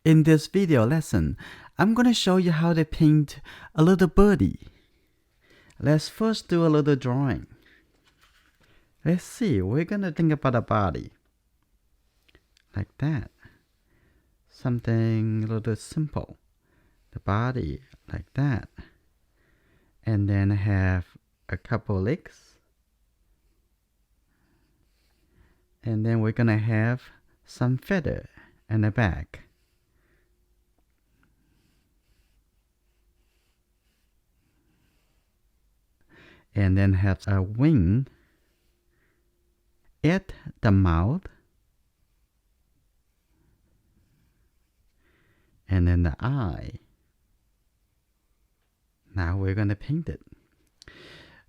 In this video lesson, I'm going to show you how to paint a little birdie. Let's first do a little drawing. Let's see, we're going to think about a body. Like that. Something a little simple. The body like that. And then have a couple legs. And then we're going to have some feather and a back. And then have a wing at the mouth. And then the eye. Now we're going to paint it.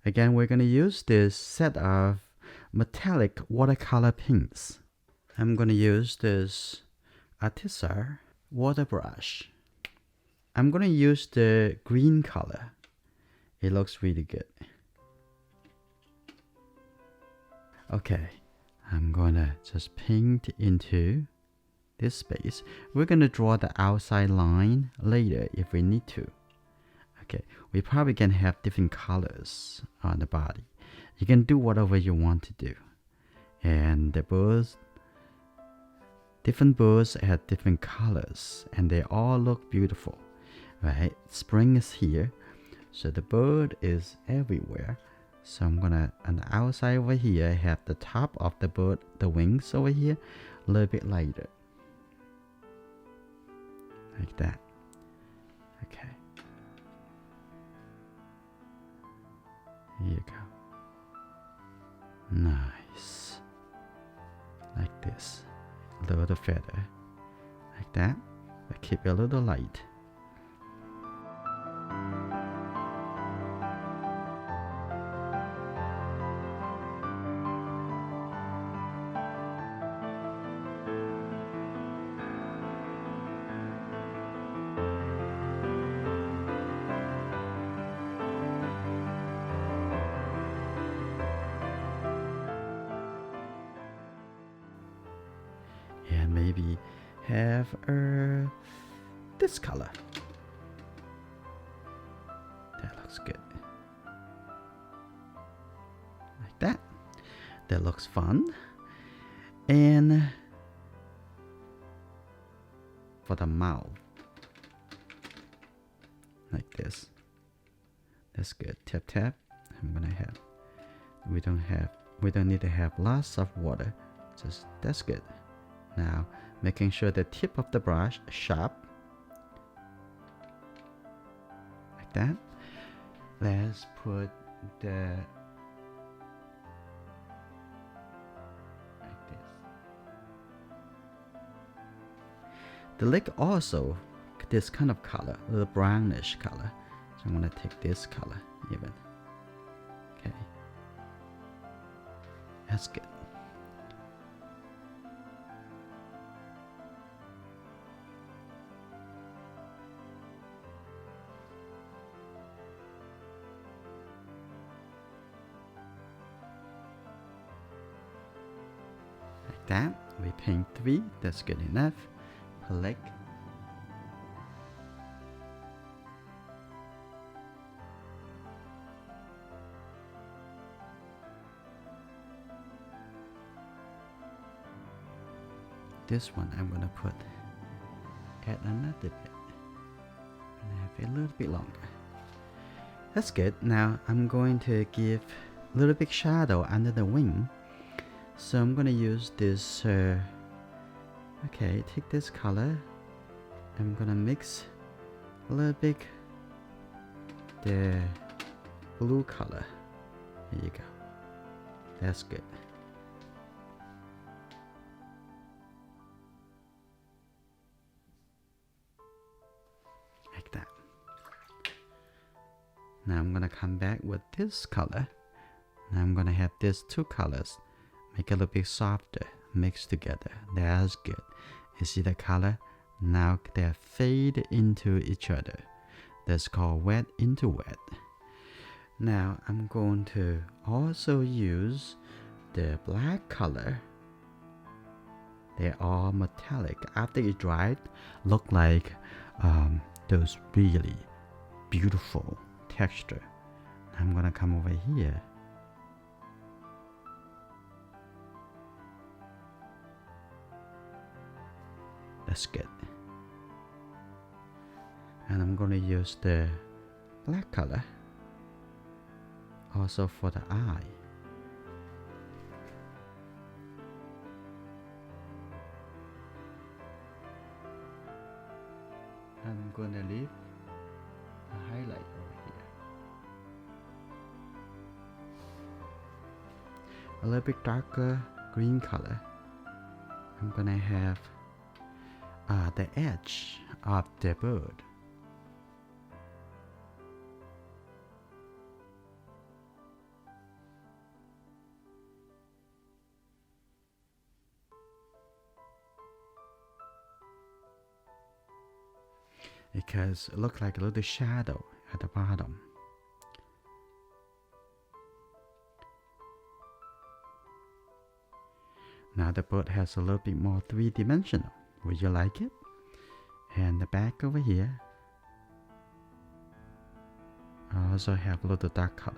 Again, we're going to use this set of metallic watercolor paints. I'm going to use this Artisa water brush. I'm going to use the green color. It looks really good. Okay, I'm going to just paint into this space. We're going to draw the outside line later if we need to. Okay, we probably can have different colors on the body. You can do whatever you want to do. And the birds, different birds have different colors and they all look beautiful, right? Spring is here, so the bird is everywhere. So I'm gonna, on the outside over here, have the top of the bird, the wings over here, a little bit lighter. Like that. Okay. Here you go. Nice. Like this. A little feather. Like that. But keep it a little light. And maybe have this color. That looks good. Like that. That looks fun. And for the mouth, like this. That's good. Tap tap. I'm gonna have. We don't need to have lots of water. Just that's good. Now, making sure the tip of the brush is sharp. Like that. Let's put the... like this. The leg also, this kind of color, a little brownish color. So I'm going to take this color even. Okay. That's good. That we paint 3, that's good enough. Per leg. This one I'm gonna put add another bit and have it a little bit longer. That's good. Now I'm going to give a little bit shadow under the wing. So I'm gonna use this, okay, take this color. I'm gonna mix a little bit the blue color. There you go. That's good. Like that. Now I'm gonna come back with this color. Now I'm gonna have these 2 colors. Make it a little bit softer, mix together. That's good. You see the color? Now they fade into each other. That's called wet into wet. Now I'm going to also use the black color They are metallic. After it dried, look like those really beautiful texture. I'm gonna come over here. That's good. And I'm gonna use the black color also for the eye. I'm gonna leave a highlight over here. A little bit darker green color. I'm gonna have the edge of the bird. Because it looks like a little shadow at the bottom. Now the bird has a little bit more three-dimensional. Would you like it? And the back over here, I also have a little dark color.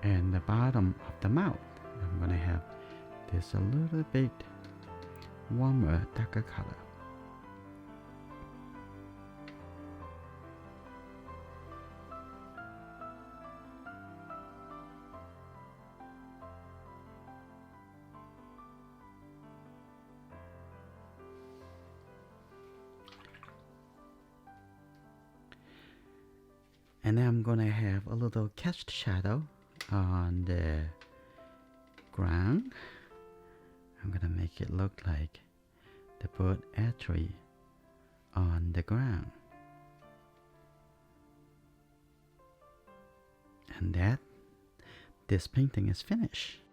And the bottom of the mouth, I'm gonna have this a little bit warmer, darker color. And then I'm gonna have a little cast shadow on the ground. I'm gonna make it look like the bird actually on the ground. And this painting is finished.